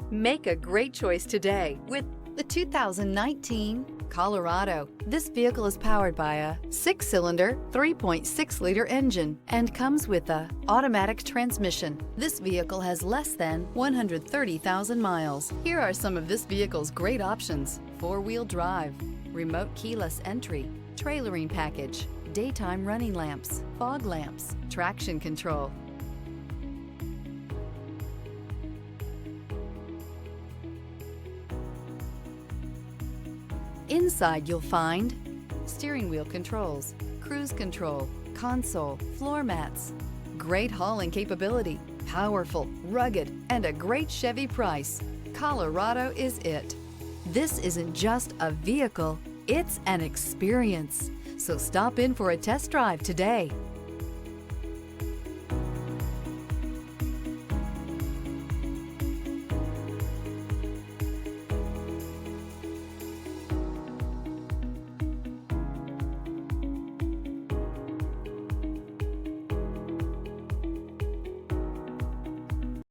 Make a great choice today with the 2019 Colorado. This vehicle is powered by a 6-cylinder, 3.6-liter engine and comes with a automatic transmission. This vehicle has less than 130,000 miles. Here are some of this vehicle's great options: 4-wheel drive, remote keyless entry, trailering package, daytime running lamps, fog lamps, traction control. Inside you'll find steering wheel controls, cruise control, console, floor mats, great hauling capability, powerful, rugged, and a great Chevy price. Colorado is it. This isn't just a vehicle, it's an experience. So stop in for a test drive today.